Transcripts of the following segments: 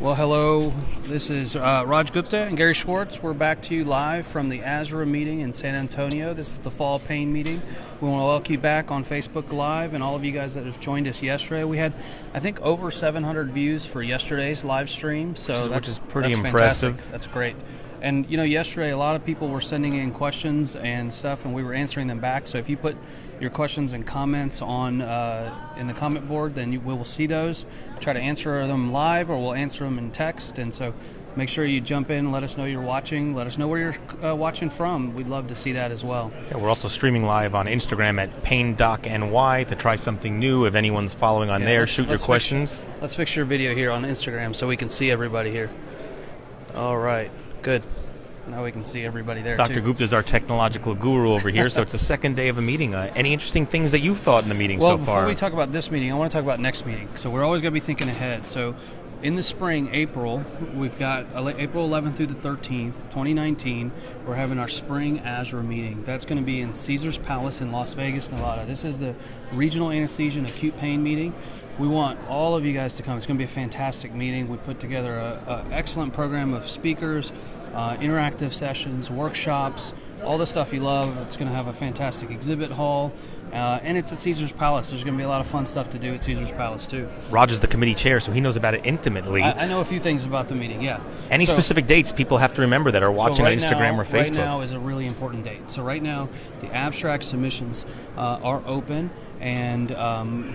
Well, hello. This is Raj Gupta and Gary Schwartz. We're back to you live from the ASRA meeting in San Antonio. This is the fall pain meeting. We want to welcome you back on Facebook Live and all of you guys that have joined us yesterday. We had, I think, over 700 views for yesterday's live stream, so that's pretty impressive. Fantastic. That's great. And, you know, yesterday a lot of people were sending in questions and stuff, and we were answering them back. So if you put your questions and comments on in the comment board, then we will see those. Try to answer them live, or we'll answer them in text. And so make sure you jump in and let us know you're watching. Let us know where you're watching from. We'd love to see that as well. Yeah, we're also streaming live on Instagram at PainDocNY to try something new. If anyone's following on there, shoot your questions. Let's fix your video here on Instagram so we can see everybody here. All right. Good. Now we can see everybody there, Dr. too. Gupta is our technological guru over here, so it's the second day of a meeting. Any interesting things that you've thought in the meeting so far? Well, before we talk about this meeting, I want to talk about next meeting. So we're always going to be thinking ahead. So in the spring, April, we've got April 11th through the 13th, 2019, we're having our spring ASRA meeting. That's going to be in Caesars Palace in Las Vegas, Nevada. This is the regional anesthesia and acute pain meeting. We want all of you guys to come. It's going to be a fantastic meeting. We put together an excellent program of speakers, interactive sessions, workshops, all the stuff you love. It's going to have a fantastic exhibit hall, and it's at Caesars Palace. There's going to be a lot of fun stuff to do at Caesars Palace, too. Raj is the committee chair, so he knows about it intimately. I know a few things about the meeting, yeah. Any specific dates people have to remember that are watching on Instagram or Facebook? Right now is a really important date. So right now, the abstract submissions are open. And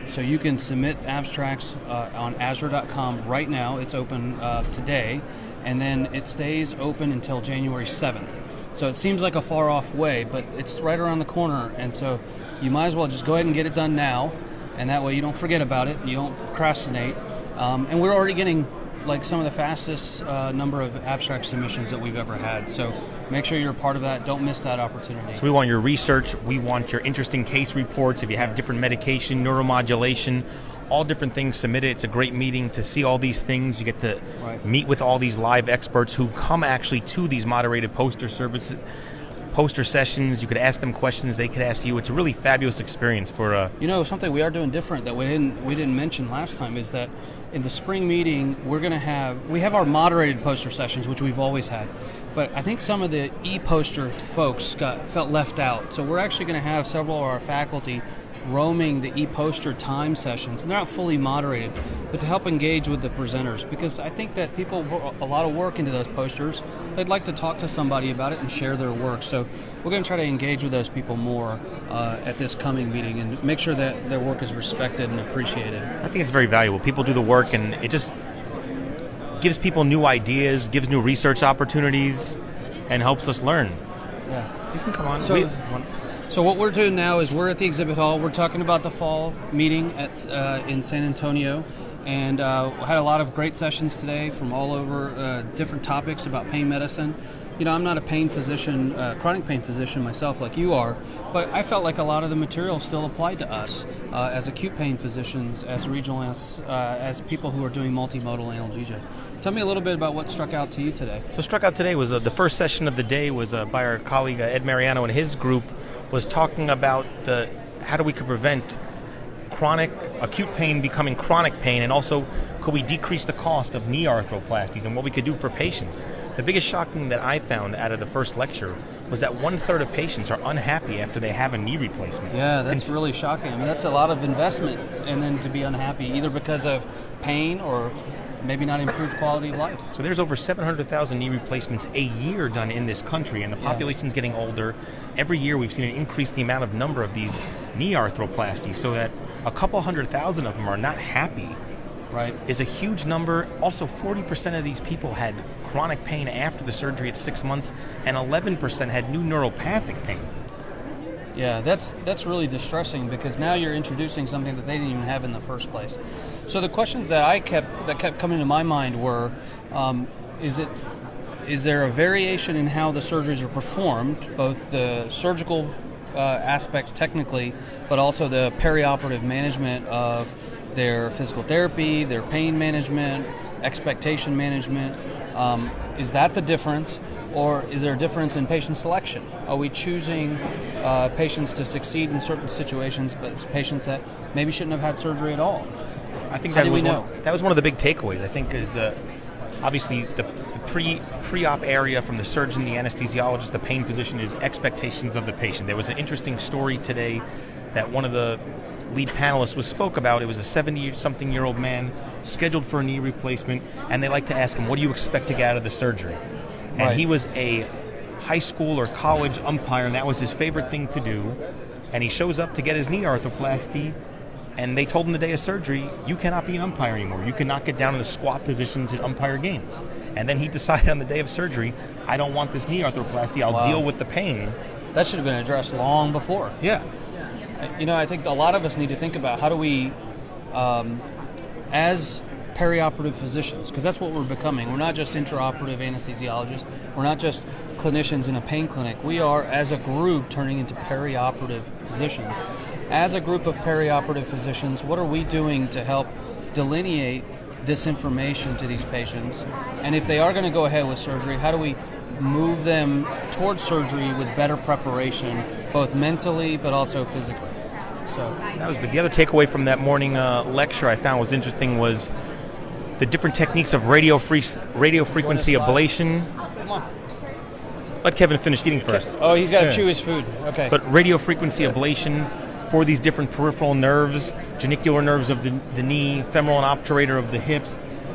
so you can submit abstracts on ASRA.com right now. It's open today, and then it stays open until January 7th. So it seems like a far off way, but it's right around the corner, and so you might as well just go ahead and get it done now, and that way you don't forget about it, you don't procrastinate. And we're already getting like some of the fastest number of abstract submissions that we've ever had. So make sure you're a part of that. Don't miss that opportunity. So we want your research. We want your interesting case reports. If you have different medication, neuromodulation, all different things submitted. It's a great meeting to see all these things. You get to meet with all these live experts who come actually to these moderated poster sessions. You could ask them questions, they could ask you. It's a really fabulous experience for something we are doing different that we didn't mention last time is that in the spring meeting we have our moderated poster sessions, which we've always had, but I think some of the e-poster folks felt left out. So we're actually going to have several of our faculty roaming the e-poster time sessions, and they're not fully moderated, but to help engage with the presenters, because I think that people put a lot of work into those posters. They'd like to talk to somebody about it and share their work, so we're going to try to engage with those people more at this coming meeting and make sure that their work is respected and appreciated. I think it's very valuable. People do the work, and it just gives people new ideas, gives new research opportunities, and helps us learn. Yeah. You can come on. So what we're doing now is we're at the exhibit hall. We're talking about the fall meeting in San Antonio, and had a lot of great sessions today from all over different topics about pain medicine. You know, I'm not a pain physician, chronic pain physician myself like you are, but I felt like a lot of the material still applied to us as acute pain physicians, as regionalists, as people who are doing multimodal analgesia. Tell me a little bit about what struck out to you today. So struck out today was the first session of the day was by our colleague Ed Mariano and his group was talking about how we could prevent chronic acute pain becoming chronic pain, and also could we decrease the cost of knee arthroplasties and what we could do for patients. The biggest shocking that I found out of the first lecture was that 1/3 of patients are unhappy after they have a knee replacement. Yeah, that's really shocking. I mean, that's a lot of investment, and then to be unhappy either because of pain or maybe not improved quality of life. So there's over 700,000 knee replacements a year done in this country, and the population's getting older. Every year we've seen an increase in the amount of number of these knee arthroplasties, so that a couple 100,000 of them are not happy. Right. Is a huge number. Also, 40% of these people had chronic pain after the surgery at 6 months, and 11% had new neuropathic pain. Yeah, that's really distressing, because now you're introducing something that they didn't even have in the first place. So the questions that kept coming to my mind were, is there a variation in how the surgeries are performed, both the surgical aspects technically, but also the perioperative management of their physical therapy, their pain management, expectation management? Is that the difference? Or is there a difference in patient selection? Are we choosing patients to succeed in certain situations, but patients that maybe shouldn't have had surgery at all? I think How that do we know? That was one of the big takeaways. I think is obviously the pre-op area from the surgeon, the anesthesiologist, the pain physician is expectations of the patient. There was an interesting story today that one of the lead panelists spoke about. It was a 70-something-year-old man scheduled for a knee replacement, and they like to ask him, what do you expect to get out of the surgery? And he was a high school or college umpire, and that was his favorite thing to do. And he shows up to get his knee arthroplasty, and they told him the day of surgery, you cannot be an umpire anymore. You cannot get down in the squat position to umpire games. And then he decided on the day of surgery, I don't want this knee arthroplasty. I'll deal with the pain. That should have been addressed long before. Yeah. I think a lot of us need to think about how do we, as perioperative physicians, because that's what we're becoming. We're not just intraoperative anesthesiologists. We're not just clinicians in a pain clinic. We are, as a group, turning into perioperative physicians. As a group of perioperative physicians, what are we doing to help delineate this information to these patients? And if they are going to go ahead with surgery, how do we move them towards surgery with better preparation, both mentally but also physically? So that was the other takeaway from that morning lecture I found was interesting was the different techniques of radio frequency ablation. Come on. Let Kevin finish eating first. Oh, he's got to chew his food. Okay. But radio frequency ablation for these different peripheral nerves, genicular nerves of the knee, femoral and obturator of the hip,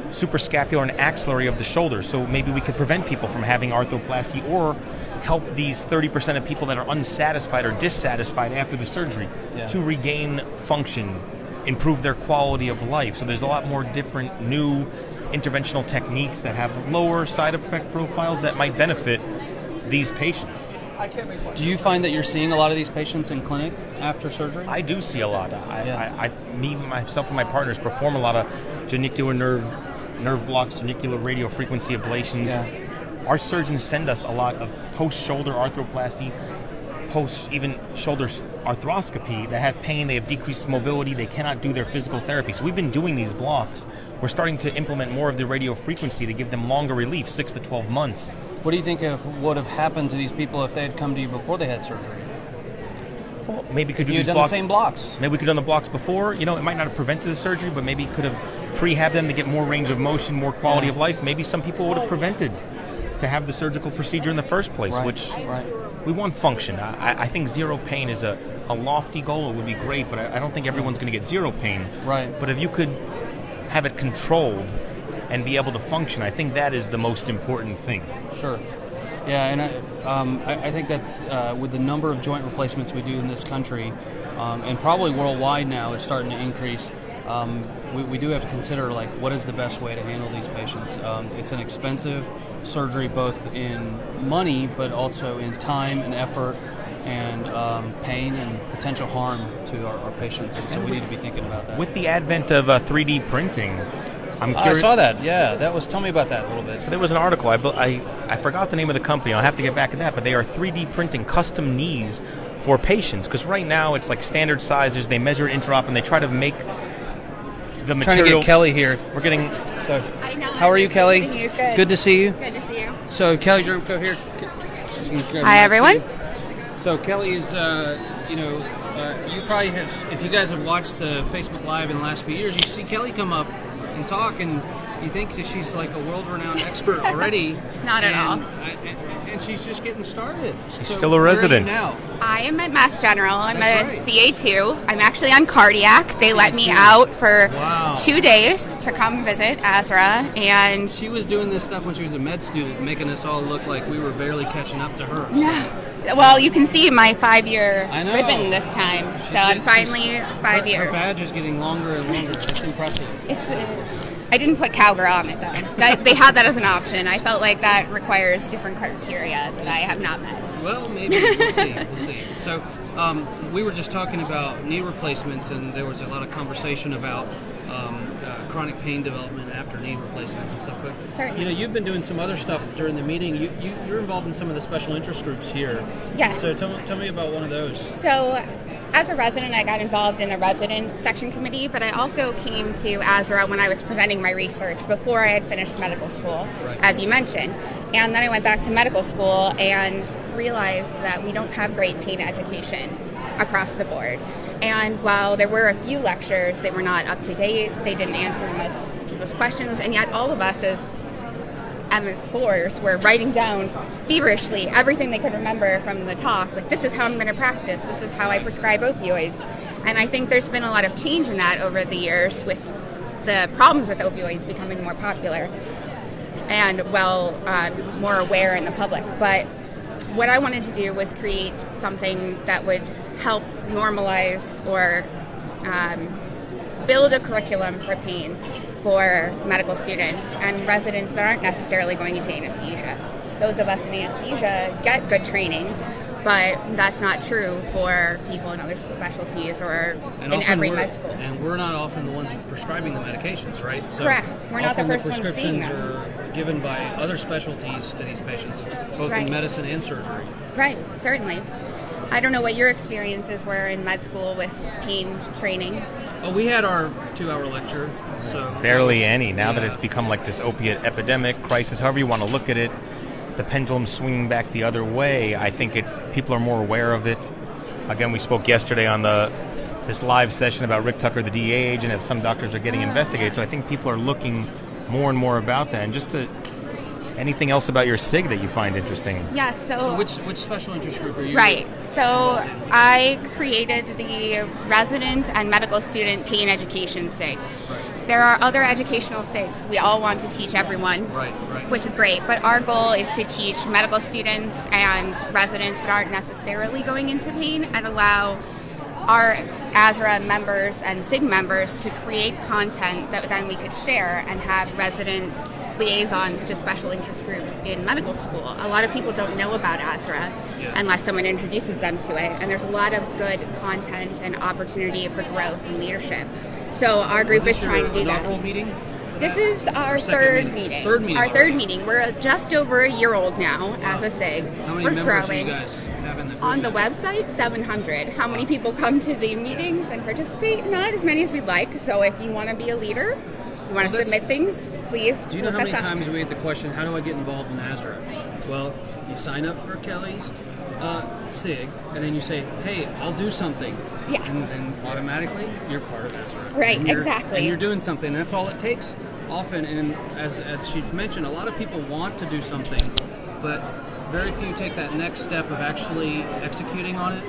suprascapular and axillary of the shoulder. So maybe we could prevent people from having arthroplasty or help these 30% of people that are unsatisfied or dissatisfied after the surgery to regain function, improve their quality of life. So there's a lot more different new interventional techniques that have lower side effect profiles that might benefit these patients. Do you find that you're seeing a lot of these patients in clinic after surgery? I do see a lot. Me, myself, and my partners perform a lot of genicular nerve blocks, genicular radio frequency ablations. Yeah. Our surgeons send us a lot of post-shoulder arthroplasty, post-even shoulder arthroscopy that have pain, they have decreased mobility, they cannot do their physical therapy. So we've been doing these blocks. We're starting to implement more of the radio frequency to give them longer relief, 6 to 12 months. What do you think would have happened to these people if they had come to you before they had surgery? Well, maybe could you have done the same blocks. Maybe we could have done the blocks before. It might not have prevented the surgery, but maybe could have prehab them to get more range of motion, more quality of life. Maybe some people would have prevented to have the surgical procedure in the first place, which we want function. I think zero pain is a lofty goal. It would be great, but I don't think everyone's going to get zero pain. Right. But if you could have it controlled and be able to function, I think that is the most important thing. Sure. Yeah, and I think that's with the number of joint replacements we do in this country, and probably worldwide now, it's starting to increase. We do have to consider what is the best way to handle these patients. It's an expensive surgery, both in money, but also in time and effort, and pain and potential harm to our patients. And so we need to be thinking about that. With the advent of 3D printing, I'm curious. I saw that. Yeah, tell me about that a little bit. So there was an article. I forgot the name of the company. I'll have to get back to that. But they are 3D printing custom knees for patients, because right now it's like standard sizes. They measure it intraop and they try to make the material. Trying to get Kelly here. We're getting. So, how are you, Kelly? You. Good. Good to see you. Good to see you. So, Kelly, go here. Hi, everyone. So, Kelly is, you probably have, if you guys have watched the Facebook Live in the last few years, you see Kelly come up and talk, and you think that she's like a world-renowned expert already. Not at all. And she's just getting started. She's still a resident. Where are you now? I am at Mass General. I'm That's a CA2. I'm actually on cardiac. They let me out for 2 days to come visit ASRA, and she was doing this stuff when she was a med student, making us all look like we were barely catching up to her. No. Well, you can see my 5-year ribbon this time. I'm finally 5 years. Her badge is getting longer and longer. That's impressive. I didn't put cowgirl on it, though. They had that as an option. I felt like that requires different criteria that I have not met. Well, maybe. We'll see. So we were just talking about knee replacements, and there was a lot of conversation about chronic pain development after knee replacements and stuff. But certainly, you've been doing some other stuff during the meeting. You're involved in some of the special interest groups here. Yes. So tell me about one of those. So, as a resident, I got involved in the resident section committee, but I also came to ASRA when I was presenting my research before I had finished medical school, as you mentioned. And then I went back to medical school and realized that we don't have great pain education across the board. And while there were a few lectures, they were not up to date. They didn't answer most people's questions, and yet all of us as MS4s were writing down feverishly everything they could remember from the talk. Like, this is how I'm going to practice. This is how I prescribe opioids. And I think there's been a lot of change in that over the years with the problems with opioids becoming more popular and, more aware in the public. But what I wanted to do was create something that would help normalize or build a curriculum for pain for medical students and residents that aren't necessarily going into anesthesia. Those of us in anesthesia get good training, but that's not true for people in other specialties or in every med school. And we're not often the ones prescribing the medications, right? So correct. We're not the first ones seeing them. Prescriptions are given by other specialties to these patients, both in medicine and surgery. Right, certainly. I don't know what your experiences were in med school with pain training. Oh, we had our 2-hour lecture, so barely any. Now that it's become like this opiate epidemic, crisis, however you want to look at it, the pendulum swinging back the other way. I think people are more aware of it. Again, we spoke yesterday on this live session about Rick Tucker, the DEA agent, and some doctors are getting investigated. So I think people are looking more and more about that. And just anything else about your SIG that you find interesting? Yeah, so which special interest group are you? Right. So I created the resident and medical student pain education SIG. Right. There are other educational SIGs. We all want to teach everyone, which is great. But our goal is to teach medical students and residents that aren't necessarily going into pain and allow our ASRA members and SIG members to create content that then we could share and have resident liaisons to special interest groups in medical school. A lot of people don't know about ASRA unless someone introduces them to it, and there's a lot of good content and opportunity for growth and leadership. So our group is trying to do that. Meeting? This is our third meeting. Our third meeting. We're just over a year old now as a SIG. How many We're members growing. do you guys have in the group? On the website, 700. How many people come to the meetings and participate? Not as many as we'd like. So if you want to be a leader, you want to submit things, please. Do you know how many times we get the question, how do I get involved in ASRA? Well, you sign up for Kelly's SIG, and then you say, hey, I'll do something. Yes. And then automatically, you're part of ASRA. Right, exactly. And you're doing something. That's all it takes often. And as she mentioned, a lot of people want to do something, but very few take that next step of actually executing on it.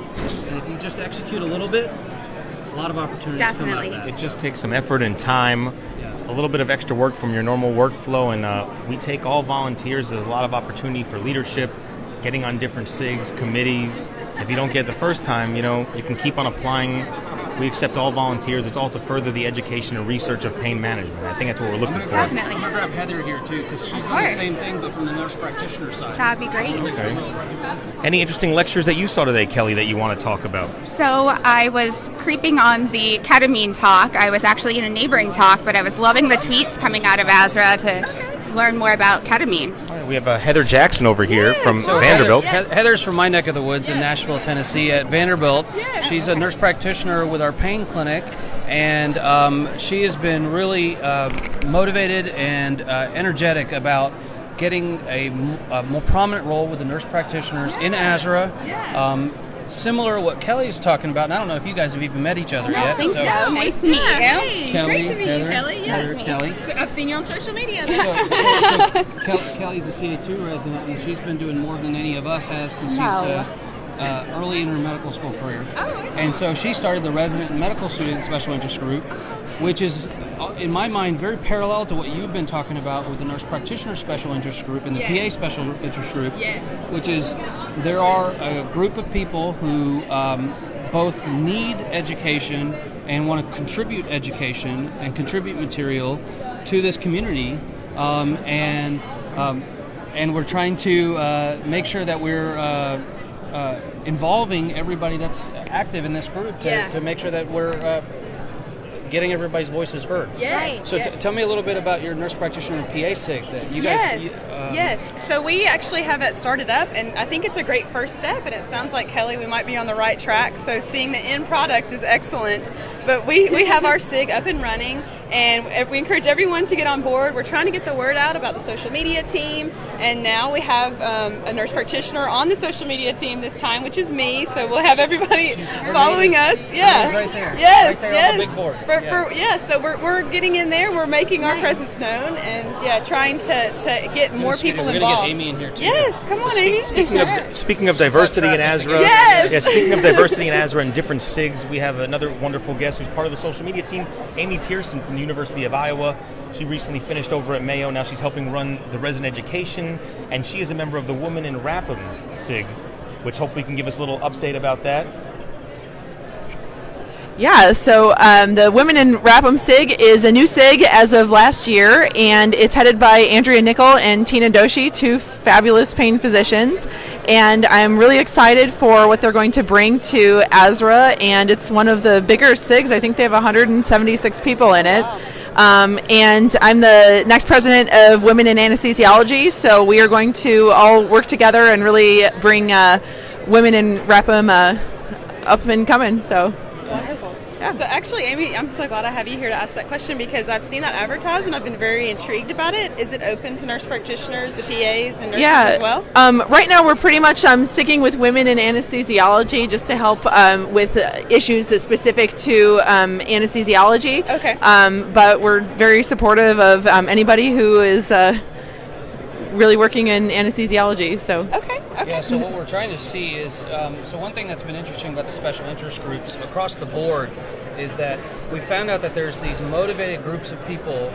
And if you just execute a little bit, a lot of opportunities come out of that. It just takes some effort and time, a little bit of extra work from your normal workflow, and we take all volunteers. There's a lot of opportunity for leadership, getting on different SIGs, committees. If you don't get it the first time, you can keep on applying. We accept all volunteers. It's all to further the education and research of pain management. I think that's what we're looking for. Definitely. I'm going to grab Heather here, too, because she's on the same thing, but from the nurse practitioner side. That'd be great. Okay. Any interesting lectures that you saw today, Kelly, that you want to talk about? So I was creeping on the ketamine talk. I was actually in a neighboring talk, but I was loving the tweets coming out of ASRA to learn more about ketamine. All right, we have Heather Jackson over here from Vanderbilt. Heather's from my neck of the woods in Nashville, Tennessee at Vanderbilt. She's a nurse practitioner with our pain clinic, and she has been really motivated and energetic about getting a more prominent role with the nurse practitioners in ASRA. Similar to what Kelly's talking about, and I don't know if you guys have even met each other yet. I think so. Nice to meet you. Hey, Kelly, great to meet Heather, you, Kelly. Yes. Heather, Kelly. So I've seen you on social media. So Kelly's a CA2 resident, and she's been doing more than any of us have since she's early in her medical school career. And so she started the resident and medical student special interest group, which is, in my mind, very parallel to what you've been talking about with the nurse practitioner special interest group and the PA special interest group, which is there are a group of people who both need education and want to contribute education and contribute material to this community, and we're trying to make sure that we're involving everybody that's active in this group to make sure that we're getting everybody's voices heard. Yes. So tell me a little bit about your nurse practitioner and PA SIG that you guys... Yes. So we actually have it started up, and I think it's a great first step, and it sounds like, Kelly, we might be on the right track. So seeing the end product is excellent. But we have our SIG up and running, and we encourage everyone to get on board. We're trying to get the word out about the social media team, and now we have a nurse practitioner on the social media team this time, which is me. So we'll have everybody following us. Right there. Yes, right there on the big board. So we're getting in there. We're making our presence known, and trying to get more people We're involved. We're going to get Amy in here too. Yes, come on, Amy. Speaking of diversity in ASRA, Yes! Speaking of diversity in ASRA and different SIGs, we have another wonderful guest who's part of the social media team, Amy Pearson from the University of Iowa. She recently finished over at Mayo. Now she's helping run the resident education, and she is a member of the Women in Rapum SIG, which hopefully can give us a little update about that. Yeah, so the Women in Rapum SIG is a new SIG as of last year, and it's headed by Andrea Nickel and Tina Doshi, two fabulous pain physicians. And I'm really excited for what they're going to bring to ASRA, and it's one of the bigger SIGs. I think they have 176 people in it. And I'm the next president of Women in Anesthesiology, so we are going to all work together and really bring Women in Rapum up and coming. So. Wonderful. Yeah. So actually, Amy, I'm so glad I have you here to ask that question, because I've seen that advertised and I've been very intrigued about it. Is it open to nurse practitioners, the PAs, and nurses as well? Right now we're pretty much sticking with women in anesthesiology just to help with issues specific to anesthesiology. Okay. But we're very supportive of anybody who is really working in anesthesiology. So Okay. Yeah, so what we're trying to see is, so one thing that's been interesting about the special interest groups across the board is that we found out that there's these motivated groups of people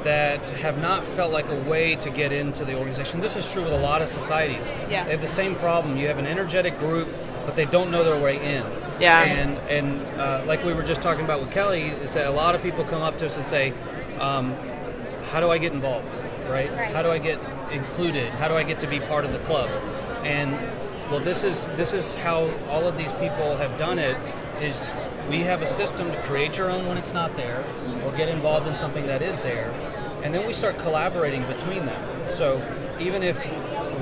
that have not felt like a way to get into the organization. This is true with a lot of societies. Yeah. They have the same problem. You have an energetic group, but they don't know their way in. Yeah. And like we were just talking about with Kelly, is that a lot of people come up to us and say, how do I get involved, right? How do I get included? How do I get to be part of the club? And well, this is how all of these people have done it. Is we have a system to create your own when it's not there, or get involved in something that is there, and then we start collaborating between them. So even if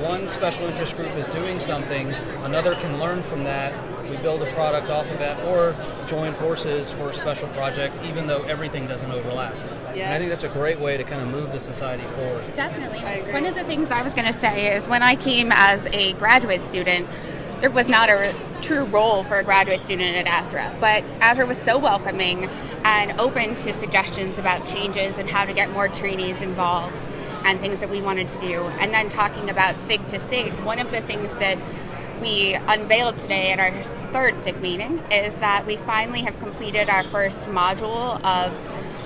one special interest group is doing something, another can learn from that. We build a product off of that, or join forces for a special project, even though everything doesn't overlap. Yeah. And I think that's a great way to kind of move the society forward. Definitely. I agree. One of the things I was going to say is when I came as a graduate student, there was not a true role for a graduate student at ASRA, but ASRA was so welcoming and open to suggestions about changes and how to get more trainees involved and things that we wanted to do. And then talking about SIG to SIG, one of the things that we unveiled today at our third SIG meeting is that we finally have completed our first module of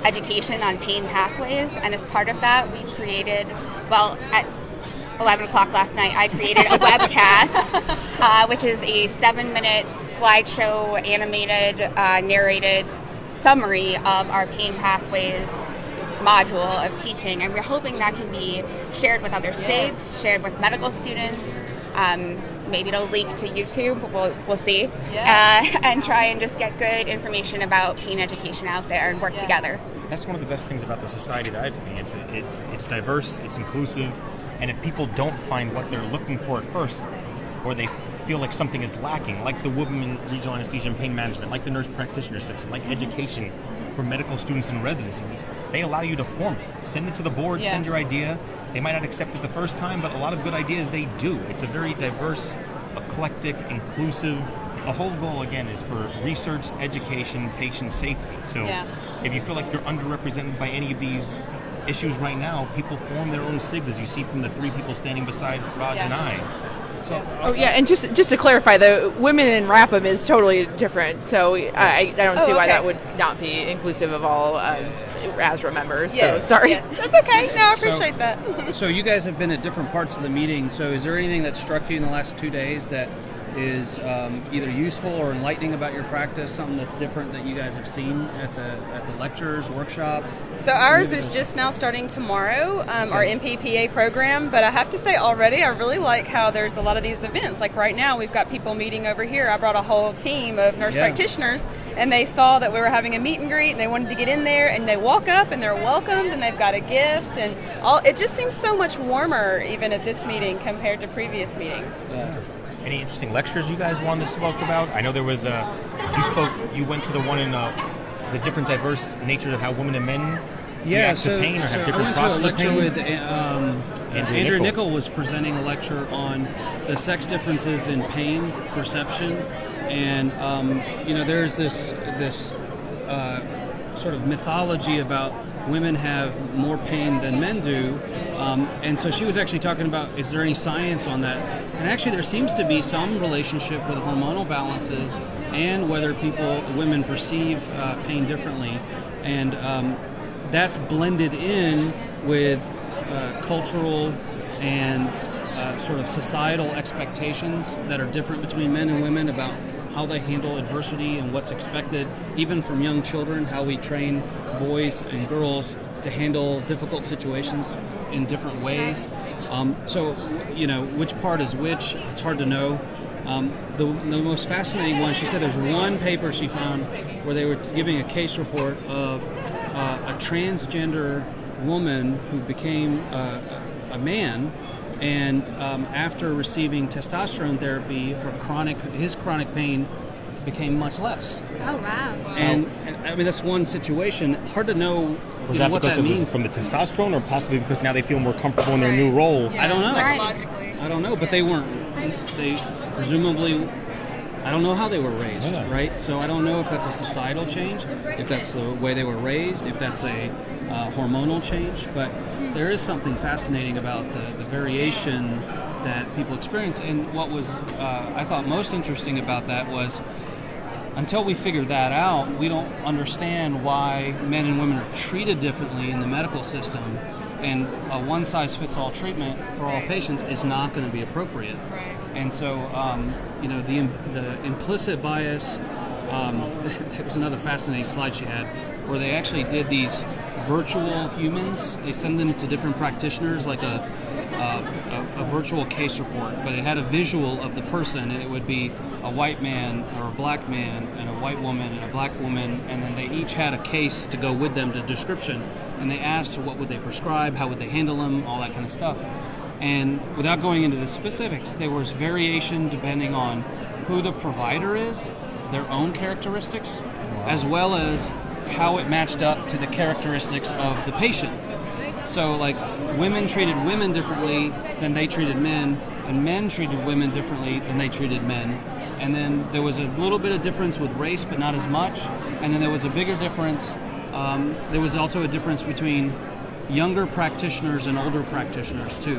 education on pain pathways, and as part of that we created, well, at 11 o'clock last night I created a webcast which is a 7-minute slideshow animated narrated summary of our pain pathways module of teaching, and we're hoping that can be shared with other SIGs, shared with medical students. Maybe it'll leak to YouTube, we'll see. And try and just get good information about pain education out there and work together. That's one of the best things about the society that I've seen. It's diverse, it's inclusive, and if people don't find what they're looking for at first, or they feel like something is lacking, like the Women in Regional Anesthesia and Pain Management, like the nurse practitioner section, like education for medical students in residency, they allow you to form it. Send it to the board, send your idea. They might not accept it the first time, but a lot of good ideas they do. It's a very diverse, eclectic, inclusive. The whole goal, again, is for research, education, patient safety. So if you feel like you're underrepresented by any of these issues right now, people form their own SIGs, as you see from the 3 people standing beside Raj and I. So, and just to clarify, the Women in Rapum is totally different. So I don't see why that would not be inclusive of all ASRA members. So sorry. Yes, that's okay. No, I appreciate that. So you guys have been at different parts of the meeting. So is there anything that struck you in the last 2 days that is either useful or enlightening about your practice, something that's different that you guys have seen at the lectures, workshops? So ours is just now starting tomorrow, our MPPA program, but I have to say already I really like how there's a lot of these events. Like right now we've got people meeting over here. I brought a whole team of nurse practitioners, and they saw that we were having a meet and greet and they wanted to get in there, and they walk up and they're welcomed and they've got a gift, and it just seems so much warmer even at this meeting compared to previous meetings. Any interesting lectures you guys wanted to spoke about? I know there was you went to the one in the different diverse natures of how women and men react to pain or have different processes of pain. I went to a lecture with Andrea Nickel was presenting a lecture on the sex differences in pain perception, and there's this sort of mythology about women have more pain than men do. And so she was actually talking about, is there any science on that? And actually there seems to be some relationship with hormonal balances and whether women perceive pain differently. And that's blended in with cultural and sort of societal expectations that are different between men and women about how they handle adversity and what's expected, even from young children, how we train boys and girls to handle difficult situations in different ways. So, which part is which, it's hard to know. The most fascinating one, she said there's one paper she found where they were giving a case report of a transgender woman who became a man, and after receiving testosterone therapy, his chronic pain became much less. Oh, wow. And I mean, that's one situation. Hard to know what that means. From the testosterone, or possibly because now they feel more comfortable in their new role? Yeah, I don't know. Psychologically. I don't know, but they presumably, I don't know how they were raised, right? So I don't know if that's a societal change, if that's the way they were raised, if that's a hormonal change, but there is something fascinating about the variation that people experience. And what was, I thought, most interesting about that was, until we figure that out, we don't understand why men and women are treated differently in the medical system, and a one-size-fits-all treatment for all patients is not going to be appropriate. Right. And so, the implicit bias, that was another fascinating slide she had, where they actually did these virtual humans. They send them to different practitioners, like a virtual case report, but it had a visual of the person, and it would be a white man or a black man and a white woman and a black woman, and then they each had a case to go with them, the description, and they asked what would they prescribe, how would they handle them, all that kind of stuff. And without going into the specifics, there was variation depending on who the provider is, their own characteristics, as well as how it matched up to the characteristics of the patient. So, like, women treated women differently than they treated men, and men treated women differently than they treated men. And then there was a little bit of difference with race, but not as much. And then there was a bigger difference. There was also a difference between younger practitioners and older practitioners, too,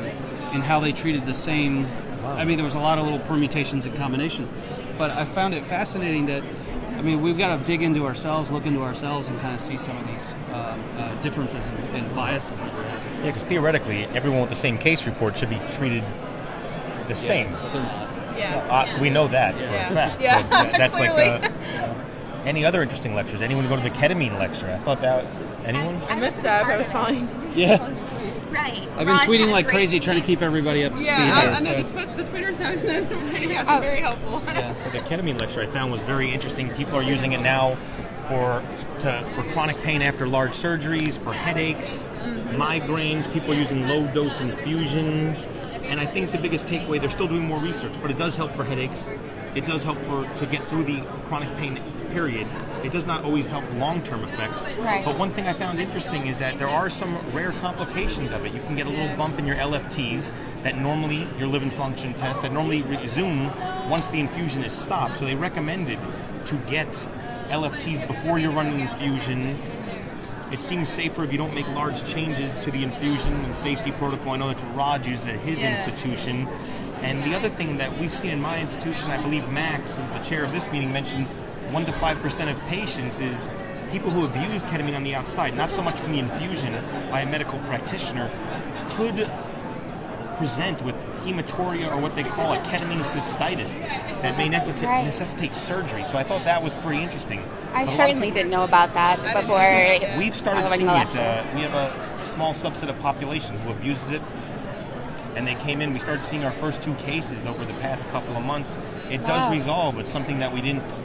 in how they treated the same. I mean, there was a lot of little permutations and combinations. But I found it fascinating that, I mean, we've got to dig into ourselves, look into ourselves, and kind of see some of these differences and biases that we have. Yeah, because theoretically, everyone with the same case report should be treated the same. But they're not. Yeah. We know that for a fact. Yeah. But that's Clearly. like any other interesting lectures. Anyone go to the ketamine lecture? I thought that. Anyone? I missed that, but I was fine. Yeah. Right. I've been Raj tweeting had a like great crazy, trying to piece. keep everybody up to speed. Yeah, I here, know so- the Twitters have been very helpful. Yeah, so the ketamine lecture I found was very interesting. People are using it now for chronic pain after large surgeries, for headaches, migraines. People are using low-dose infusions. And I think the biggest takeaway, they're still doing more research, but it does help for headaches. It does help to get through the chronic pain period. It does not always help long-term effects. Right. But one thing I found interesting is that there are some rare complications of it. You can get a little bump in your LFTs that normally, your liver function test, that normally resume once the infusion is stopped. So they recommended to get LFTs before you run an infusion. It seems safer if you don't make large changes to the infusion and safety protocol. I know that's what Raj uses at his institution. And the other thing that we've seen in my institution, I believe Max, who's the chair of this meeting, mentioned 1 to 5% of patients is people who abuse ketamine on the outside, not so much from the infusion by a medical practitioner, could present with hematuria or what they call a ketamine cystitis that may necessitate surgery. So I thought that was pretty interesting. I certainly didn't know about that before. We've started I seeing went it. to the lecture. We have a small subset of population who abuses it, and they came in. We started seeing our first 2 cases over the past couple of months. It does resolve. It's something that we didn't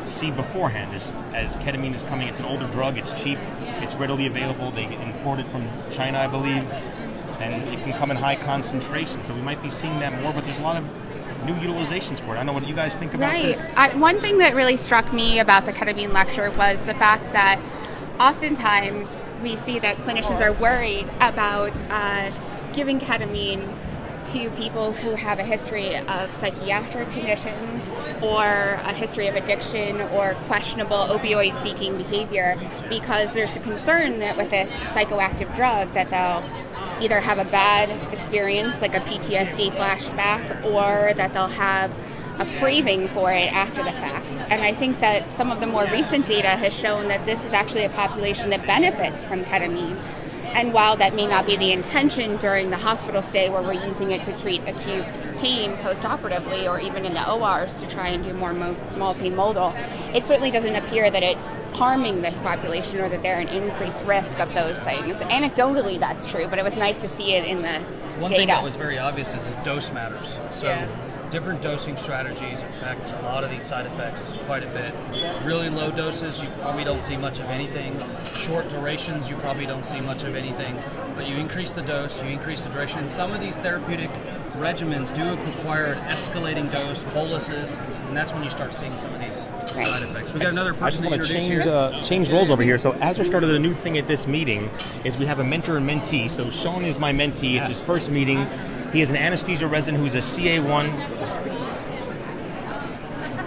see beforehand. As ketamine is coming, it's an older drug. It's cheap. It's readily available. They import it from China, I believe, and it can come in high concentration. So we might be seeing that more. But there's a lot of new utilizations for it. I don't know what you guys think about this. One thing that really struck me about the ketamine lecture was the fact that oftentimes we see that clinicians are worried about giving ketamine to people who have a history of psychiatric conditions or a history of addiction or questionable opioid-seeking behavior, because there's a concern that with this psychoactive drug that they'll either have a bad experience, like a PTSD flashback, or that they'll have a craving for it after the fact. And I think that some of the more recent data has shown that this is actually a population that benefits from ketamine. And while that may not be the intention during the hospital stay where we're using it to treat acute pain post-operatively or even in the ORs to try and do more multimodal, it certainly doesn't appear that it's harming this population or that they're an increased risk of those things. Anecdotally, that's true, but it was nice to see it in the One data. thing that was very obvious is dose matters. So different dosing strategies affect a lot of these side effects quite a bit. Really low doses, you probably don't see much of anything. Short durations, you probably don't see much of anything. But you increase the dose, you increase the duration. And some of these therapeutic regimens do require an escalating dose, boluses, and that's when you start seeing some of these side effects. We got another person I just to want to introduce change roles over here. So ASRA started a new thing at this meeting, is we have a mentor and mentee. So Sean is my mentee. It's his first meeting. He is an anesthesia resident who's a CA1,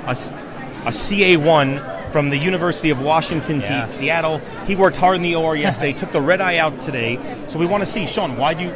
a CA1 from the University of Washington, Seattle. He worked hard in the OR yesterday, took the red eye out today. So we want to see, Sean, why'd you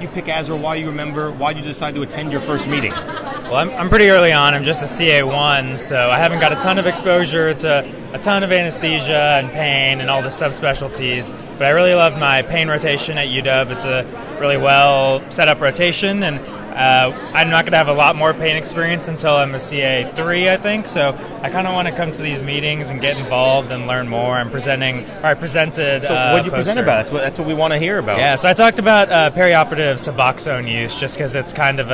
pick ASRA? Why you remember? Why'd you decide to attend your first meeting? Well, I'm pretty early on. I'm just a CA1, so I haven't got a ton of exposure to a ton of anesthesia and pain and all the subspecialties. But I really love my pain rotation at UW. It's a really well set up rotation, and I'm not going to have a lot more pain experience until I'm a CA3, I think. So I kind of want to come to these meetings and get involved and learn more. I presented. So what did you present about? That's what we want to hear about. Yeah, so I talked about perioperative Suboxone use, just because it's kind of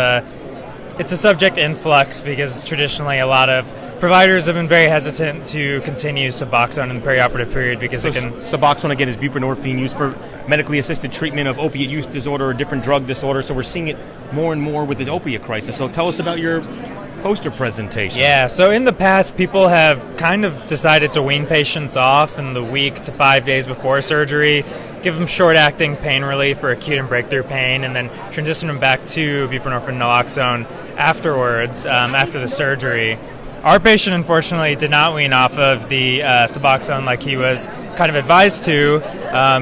it's a subject in flux, because traditionally a lot of providers have been very hesitant to continue Suboxone in the perioperative period because Suboxone, again, is buprenorphine used for medically assisted treatment of opiate use disorder or different drug disorder. So we're seeing it more and more with this opiate crisis. So tell us about your poster presentation. Yeah, so in the past, people have kind of decided to wean patients off in the week to 5 days before surgery, give them short-acting pain relief for acute and breakthrough pain, and then transition them back to buprenorphine naloxone afterwards, after the surgery. Our patient, unfortunately, did not wean off of the Suboxone like he was kind of advised to.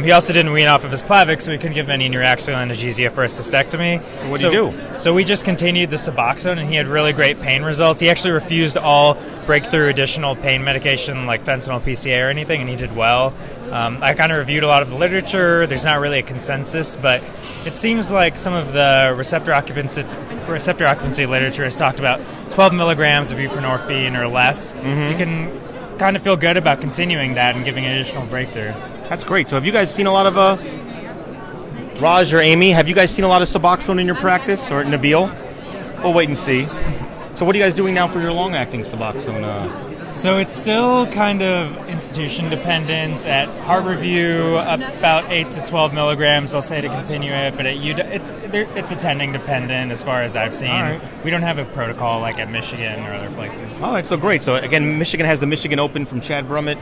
He also didn't wean off of his Plavix, so we couldn't give him any neuraxial analgesia for a cystectomy. What do you do? So we just continued the Suboxone, and he had really great pain results. He actually refused all breakthrough additional pain medication like fentanyl, PCA, or anything, and he did well. I kind of reviewed a lot of the literature. There's not really a consensus, but it seems like some of the receptor occupancy literature has talked about 12 milligrams of buprenorphine or less. Mm-hmm. You can kind of feel good about continuing that and giving an additional breakthrough. That's great. So have you guys seen a lot of, Raj or Amy, have you guys seen a lot of Suboxone in your practice, or Nabil? We'll wait and see. So what are you guys doing now for your long-acting Suboxone? So it's still kind of institution dependent. At Harborview, about 8 to 12 milligrams, I'll say, to continue it. But at UW, it's attending dependent as far as I've seen. Right. We don't have a protocol like at Michigan or other places. All right, so great. So again, Michigan has the Michigan Open from Chad Brummett.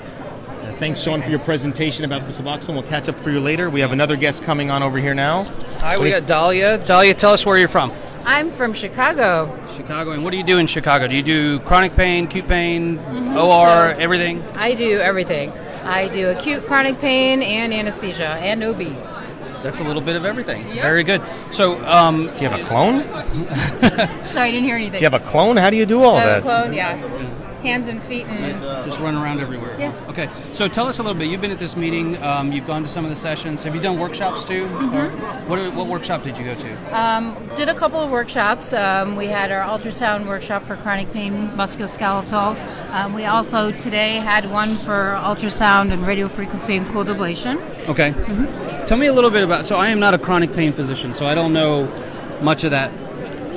Thanks, Sean, for your presentation about the Suboxone. We'll catch up for you later. We have another guest coming on over here now. Hi, we got Dahlia. Dahlia, tell us where you're from. I'm from Chicago. Chicago. And what do you do in Chicago? Do you do chronic pain, acute pain, OR, everything? I do everything. I do acute chronic pain and anesthesia and OB. That's a little bit of everything. Yep. Very good. So, do you have a clone? Sorry, I didn't hear anything. Do you have a clone? How do you do all that? I have a clone, yeah. Hands and feet and just run around everywhere. Yeah. Okay. So tell us a little bit. You've been at this meeting. You've gone to some of the sessions. Have you done workshops too? Mm-hmm. Or what workshop did you go to? Did a couple of workshops. We had our ultrasound workshop for chronic pain, musculoskeletal. We also today had one for ultrasound and radiofrequency and cooled ablation. Okay. Mm-hmm. Tell me a little bit about. So I am not a chronic pain physician, so I don't know much of that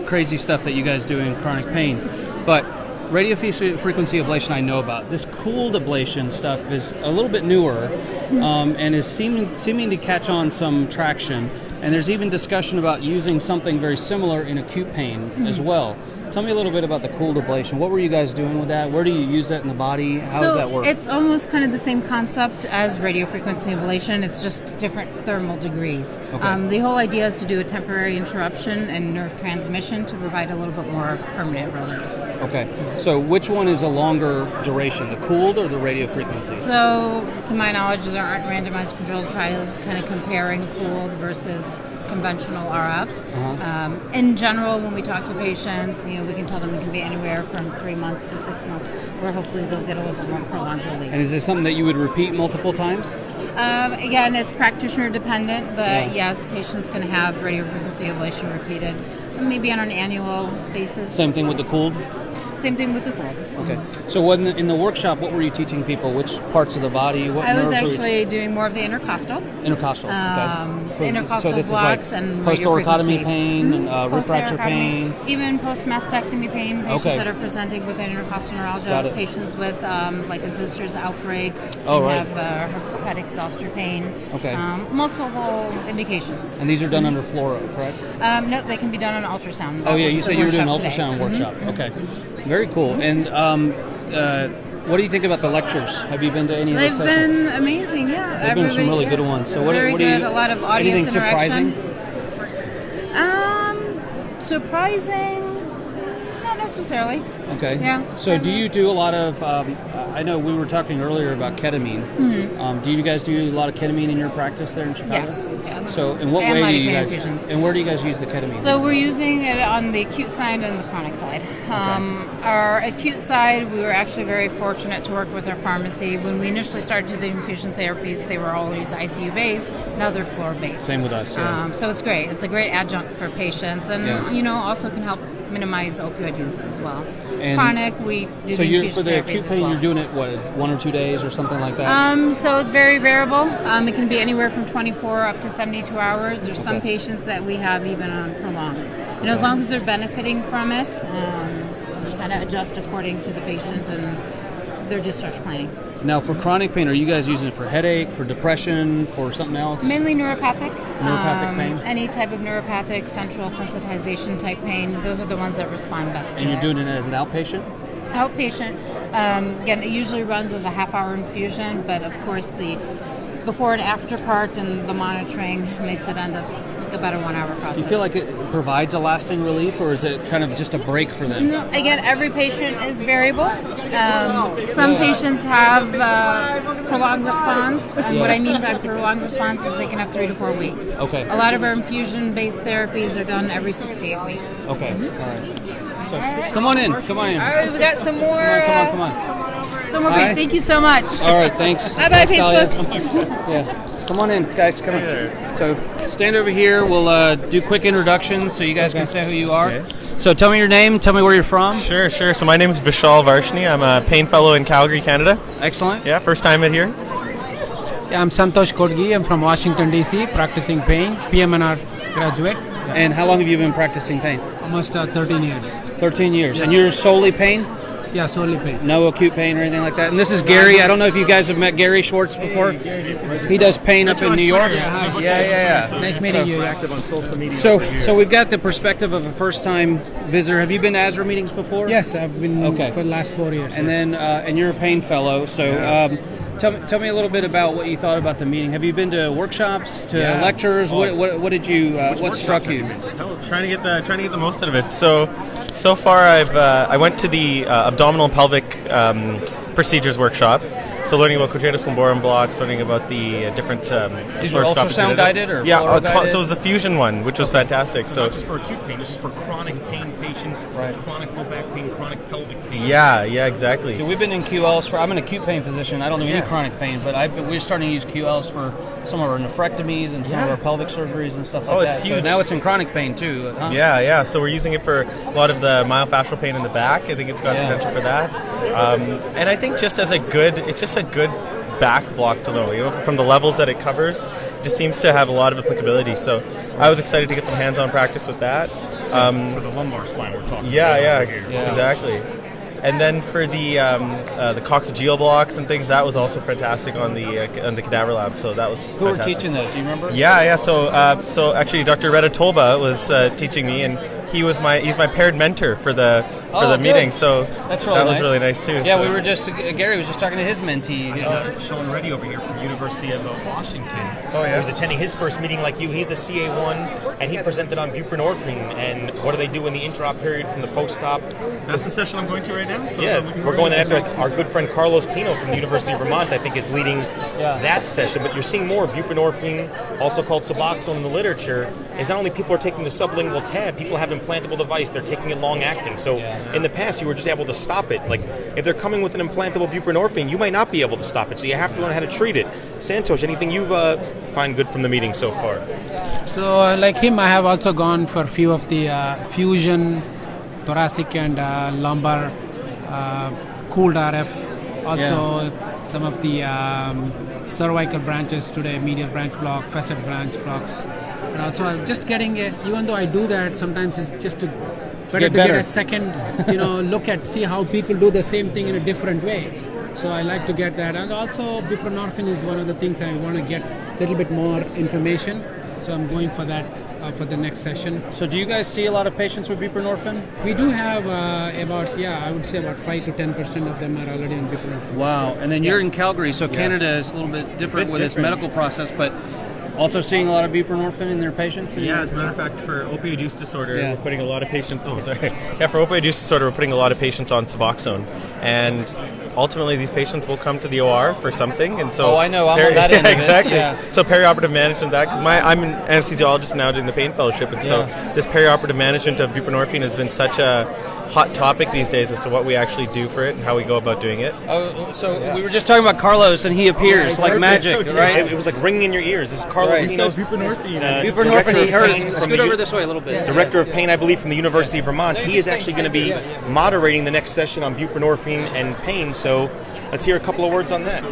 crazy stuff that you guys do in chronic pain, but radiofrequency ablation I know about. This cooled ablation stuff is a little bit newer and is seeming to catch on some traction. And there's even discussion about using something very similar in acute pain as well. Tell me a little bit about the cooled ablation. What were you guys doing with that? Where do you use that in the body? How does that work? It's almost kind of the same concept as radiofrequency ablation. It's just different thermal degrees. Okay. The whole idea is to do a temporary interruption and nerve transmission to provide a little bit more permanent relief. Okay. So which one is a longer duration, the cooled or the radiofrequency? So, to my knowledge, there aren't randomized controlled trials kind of comparing cooled versus conventional RF. In general, when we talk to patients, we can tell them it can be anywhere from 3 months to 6 months, where hopefully they'll get a little bit more prolonged relief. And is this something that you would repeat multiple times? Again, it's practitioner dependent, but yes, patients can have radiofrequency ablation repeated, maybe on an annual basis. Same thing with the cooled? Same thing with the cooled. Okay. So in the workshop, what were you teaching people? Which parts of the body? What I was nerves were you actually doing more of the intercostal. Intercostal. Okay. Intercostal so this blocks is like and post-thoracotomy radiofrequency. pain and rib fracture pain. Even post-mastectomy pain, patients Okay. that are presenting with intercostal Got neuralgia, it. patients with like a Zuster's outbreak, Oh, and right. have hepatic zoster pain. Okay. Multiple indications. And these are done under fluoro, correct? No, they can be done on ultrasound. Oh, That yeah, was you the said you were doing an workshop today. ultrasound workshop. Okay. Very cool. And what do you think about the lectures? Have you been to any of They've the sessions? been amazing, yeah. They've been some Everybody- really yeah. good ones. So what Very do you, good, a lot of audience anything interaction. surprising? Surprising? Not necessarily. Okay. Yeah. So do you do a lot of, I know we were talking earlier about ketamine. Do you guys do a lot of ketamine in your practice there in Chicago? Yes, yes. So in what And way do you lidocaine guys, infusions. and where do you guys use the ketamine? So we're using it on the acute side and the chronic side. Our acute side, we were actually very fortunate to work with our pharmacy. When we initially started to do the infusion therapies, they were always ICU-based. Now they're floor-based. Same with us, yeah. So it's great. It's a great adjunct for patients, and also can help minimize opioid use as well. And chronic, we do so the you're, infusion for the therapies acute as pain, well. you're doing it, what, 1 or 2 days or something like that? So it's very variable. It can be anywhere from 24 up to 72 hours. There's some Okay. patients that we have even on prolonged. As long as they're benefiting from it, we kind of adjust according to the patient and their discharge planning. Now, for chronic pain, are you guys using it for headache, for depression, for something else? Mainly neuropathic. Neuropathic pain? Any type of neuropathic, central sensitization type pain. Those are the ones that respond best to And you're it. doing it as an outpatient? Outpatient. Again, it usually runs as a half-hour infusion, but of course the before and after part and the monitoring makes it end up about a 1 hour process. Do you feel like it provides a lasting relief, or is it kind of just a break for them? No, again, every patient is variable. Some patients have prolonged response, and what I mean by prolonged response is they can have 3 to 4 weeks. Okay. A lot of our infusion-based therapies are done every 6 to 8 weeks. Okay, all right. So, come on in, come on in. All right, we got some more. Come on. Some more. Hi. Thank you so much. All right, thanks. Bye-bye, Thanks, Talia. Facebook. Yeah. Come on in, guys. Come on. So stand over here. We'll do quick introductions so you guys can say who you are. Okay. So tell me your name. Tell me where you're from. Sure. So my name is Vishal Varshni. I'm a pain fellow in Calgary, Canada. Excellent. Yeah, first time here. Yeah, I'm Santosh Kodgi. I'm from Washington, D.C., practicing pain, PMNR graduate. Yeah. And how long have you been practicing pain? Almost 13 years. 13 years. Yeah. And you're solely pain? Yeah, solely pain. No acute pain or anything like that? And this is Gary. I don't know if you guys have met Gary Schwartz before. He does pain up in New York. Yeah. Nice meeting you. Active on social media. So we've got the perspective of a first-time visitor. Have you been to ASRA meetings before? Yes, I've been for the last 4 years. And then, and you're a pain fellow. So tell me a little bit about what you thought about the meeting. Have you been to workshops, to lectures? What did you? What struck you? Trying to get the most out of it. So far, I went to the abdominal and pelvic procedures workshop. So learning about quadratus lumborum blocks, learning about the different These were ultrasound guided or yeah, guided? so it was the fusion one, which was fantastic. So Not just for acute pain, this is for chronic pain patients, chronic low back pain, chronic pelvic pain. yeah, exactly. So we've been in QLs for. I'm an acute pain physician. I don't do any chronic pain, but we're starting to use QLs for some of our nephrectomies and some of our pelvic surgeries and stuff like that. It's So huge. now it's in chronic pain too. Huh? Yeah. So we're using it for a lot of the myofascial pain in the back. I think it's got potential for that. And I think it's just a good back block to know. From the levels that it covers, it just seems to have a lot of applicability. So I was excited to get some hands-on practice with that. For the lumbar spine we're talking about. Yeah, over here. exactly. And then for the coccygeal blocks and things, that was also fantastic on the cadaver lab. So that was Who were fantastic. teaching those? Do you remember? Yeah. So actually, Dr. Retta Tolba was teaching me, and he's my paired mentor for the meeting. So that's really that nice. was really nice too. Yeah, so. we were just Gary was just talking to his mentee. Sean Reddy over here from the University of Washington. Oh, yeah? He was attending his first meeting like you. He's a CA1, and he presented on buprenorphine and what do they do in the intra-op period from the post-op. That's the session I'm going to right now. So Yeah, we're going after our good friend Carlos Pino from the University of Vermont, I think, is leading that session. But you're seeing more buprenorphine, also called Suboxone in the literature, is not only people are taking the sublingual tab, people have implantable device, they're taking it long-acting. So in the past, you were just able to stop it. Like, if they're coming with an implantable buprenorphine, you might not be able to stop it, so you have to learn how to treat it. Santosh, anything you've find good from the meeting so far? So, like him, I have also gone for a few of the fusion, thoracic and lumbar, cooled RF. Also, some of the cervical branches today, medial branch block, facet branch blocks. And also, I'm just getting even though I do that, sometimes it's just better to get a second, look at, see how people do the same thing in a different way. So I like to get that. And also, buprenorphine is one of the things I want to get a little bit more information. So I'm going for that for the next session. So do you guys see a lot of patients with buprenorphine? We do have I would say about 5 to 10% of them are already on buprenorphine. Wow. And then you're in Calgary, so Canada is a little bit different with its medical process, but also seeing a lot of buprenorphine in their patients? Yeah, as a matter of fact, for opioid use disorder, we're putting a lot of patients... Oh, sorry. Yeah, for opioid use disorder, we're putting a lot of patients on Suboxone. And ultimately, these patients will come to the OR for something. And so I know. I'm on that end of it. Exactly. Yeah. So perioperative management, because I'm an anesthesiologist now doing the pain fellowship. And so this perioperative management of buprenorphine has been such a hot topic these days as to what we actually do for it and how we go about doing it. Oh, so we were just talking about Carlos, and he appears like magic, right? It was like ringing in your ears. This is Carlos Pino. Buprenorphine. He heard us. Scoot over this way a little bit. Director of Pain, I believe, from the University of Vermont. He is actually going to be moderating the next session on buprenorphine and pain. So let's hear a couple of words on that.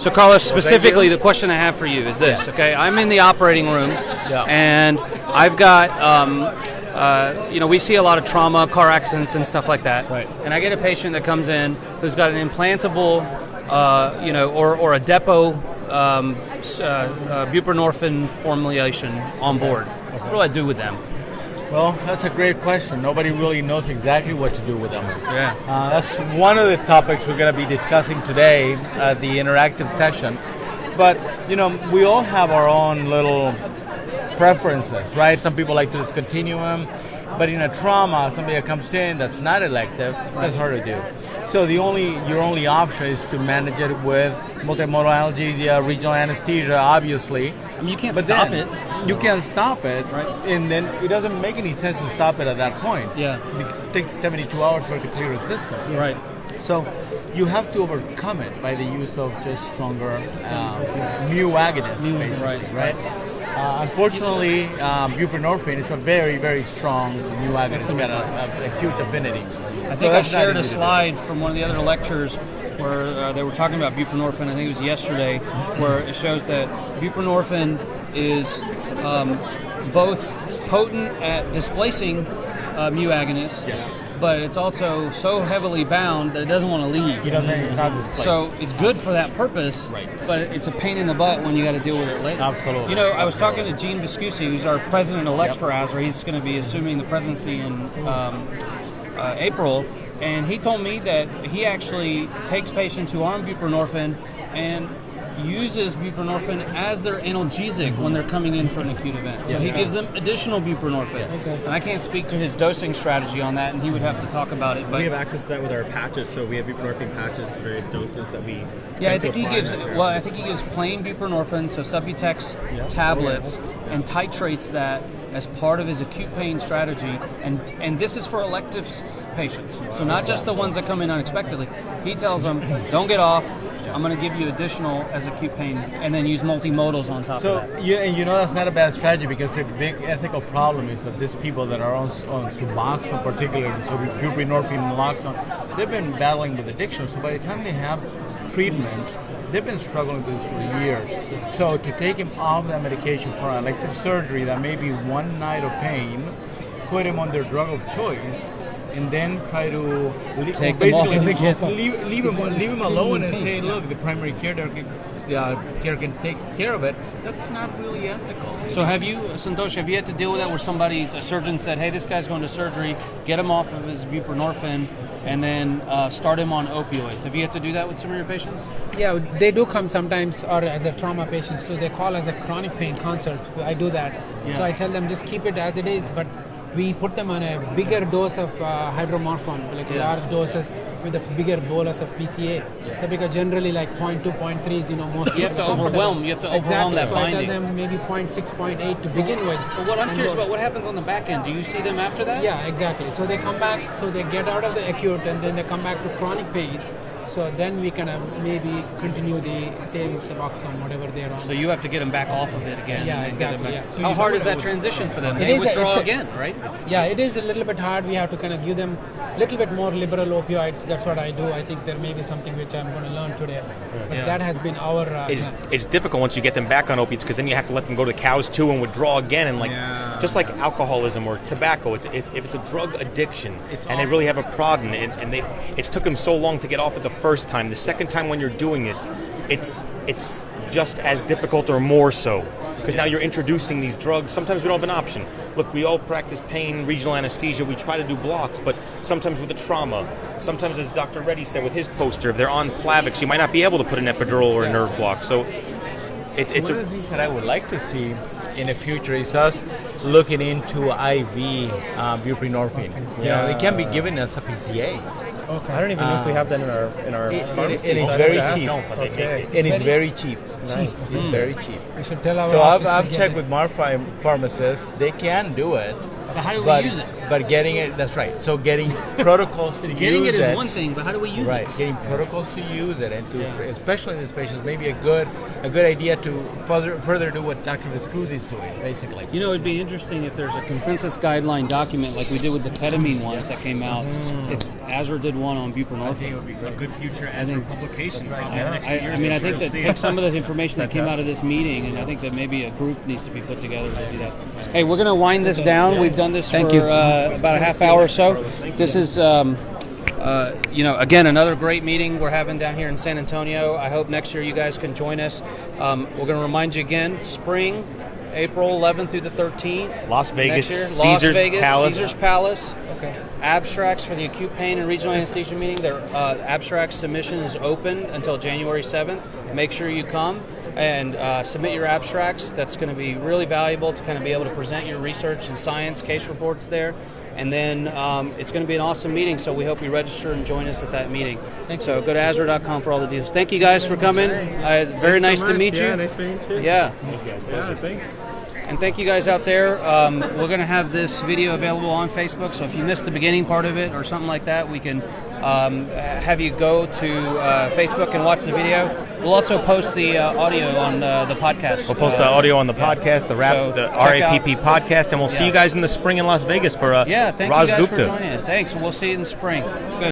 So, Carlos, specifically, the question I have for you is this, okay? I'm in the operating room, and I've got, we see a lot of trauma, car accidents, and stuff like that. Right. And I get a patient that comes in who's got an implantable, or a depot buprenorphine formulation on board. What do I do with them? Well, that's a great question. Nobody really knows exactly what to do with them. Yeah. That's one of the topics we're going to be discussing today at the interactive session. But, we all have our own little preferences, right? Some people like to discontinue them. But in a trauma, somebody that comes in that's not elective, that's hard to do. So your only option is to manage it with multimodal analgesia, regional anesthesia, obviously. I mean, you can't stop it. You can't stop it, right? And then it doesn't make any sense to stop it at that point. Yeah. It takes 72 hours for it to clear the system. Yeah. Right. So you have to overcome it by the use of just stronger mu agonists, basically, right? Unfortunately, buprenorphine is a very, very strong mu agonist. It's got a huge affinity. I think I shared a slide from one of the other lectures where they were talking about buprenorphine. I think it was yesterday, where it shows that buprenorphine is both potent at displacing mu agonists, but it's also so heavily bound that it doesn't want to leave. It's not displaced. So it's good for that purpose, but it's a pain in the butt when you got to deal with it later. Absolutely. I was talking to Gene Viscusi, who's our president-elect for ASRA. He's going to be assuming the presidency in April, and he told me that he actually takes patients who are on buprenorphine and uses buprenorphine as their analgesic when they're coming in for an acute event. So he gives them additional buprenorphine. And I can't speak to his dosing strategy on that, and he would have to talk about it. But we have access to that with our patches, so we have buprenorphine patches, the various doses that we. I think he gives plain buprenorphine, so Subutex tablets, and titrates that as part of his acute pain strategy, and this is for elective patients, so not just the ones that come in unexpectedly. He tells them, don't get off, I'm going to give you additional as acute pain, and then use multimodals on top of that. That's not a bad strategy, because the big ethical problem is that these people that are on Suboxone, particularly, so buprenorphine and naloxone, they've been battling with addiction, so by the time they have treatment, they've been struggling with this for years. So to take him off that medication for an elective surgery that may be one night of pain, put them on their drug of choice, and then try to Take them off basically again. leave them alone and say, look, the primary care can take care of it. That's not really ethical. So have you, Santosh, have you had to deal with that where a surgeon said, hey, this guy's going to surgery, get him off of his buprenorphine, and then start him on opioids? Have you had to do that with some of your patients? Yeah, they do come sometimes, or as a trauma patients too. They call as a chronic pain consult. I do that. Yeah. So I tell them just keep it as it is, but we put them on a bigger dose of hydromorphone, like large doses with a bigger bolus of PCA. Yeah. Because generally like 0.2, 0.3 is, most You have to overwhelm that so binding. I tell them maybe 0.6, 0.8 to begin with. But what I'm curious about, what happens on the back end? Do you see them after that? Yeah, exactly. So they come back, so they get out of the acute and then they come back to chronic pain. So then we can maybe continue the same Suboxone, whatever they're on. So you have to get them back off of it again. Yeah, and then exactly. Get them back. Yeah. How hard is that transition for them? It They is withdraw again, right? Yeah, it is a little bit hard. We have to kind of give them a little bit more liberal opioids. That's what I do. I think there may be something which I'm going to learn today. But that has been our... It's difficult once you get them back on opiates because then you have to let them go to cows too and withdraw again. And just like alcoholism or tobacco, if it's a drug addiction and they really have a problem and it's took them so long to get off it the first time, the second time when you're doing this, it's just as difficult or more so. Because now you're introducing these drugs. Sometimes we don't have an option. Look, we all practice pain, regional anesthesia. We try to do blocks, but sometimes with a trauma. Sometimes, as Dr. Reddy said with his poster, if they're on Plavix, you might not be able to put an epidural or a nerve block. So it's one of the things that I would like to see in the future is us looking into IV buprenorphine. It can be given as a PCA. Okay. I don't even know if we have that in our pharmacy. And it's very cheap. And it's very cheap. Nice. It's very cheap. We should tell our so office I've to checked get with pharmacists. They can do it. But how do we use it? But getting it, that's right. So getting protocols to use it. Getting it is one thing, but how do we use it? Right, getting protocols to use it, and especially in these patients, maybe a good idea to further do what Dr. Viscusi is doing, basically. It'd be interesting if there's a consensus guideline document like we did with the ketamine ones that came out. If ASRA did one on buprenorphine, I think it would be a good future ASRA publication. Probably in the next few years. I think that takes some of the information that came out of this meeting, and I think that maybe a group needs to be put together to do that. Hey, we're going to wind this down. We've done this for about a half hour or so. This is, again, another great meeting we're having down here in San Antonio. I hope next year you guys can join us. We're going to remind you again, spring, April 11th through the 13th. Las Vegas, Caesars Palace. Okay. Abstracts for the acute pain and regional anesthesia meeting. Their abstract submission is open until January 7th. Make sure you come and submit your abstracts. That's going to be really valuable to kind of be able to present your research and science case reports there. And then it's going to be an awesome meeting, so we hope you register and join us at that meeting. So go to ASRA.com for all the details. Thank you guys for coming. Very nice to meet you. Nice meeting you. Yeah. Thanks. And thank you guys out there. We're going to have this video available on Facebook, so if you missed the beginning part of it or something like that, we can have you go to Facebook and watch the video. We'll also post the audio on the podcast. We'll post the audio on the podcast, the RAPP podcast, and we'll see you guys in the spring in Las Vegas for thank Raj you guys Gupta. for joining in. Thanks, and we'll see you in the spring. Good.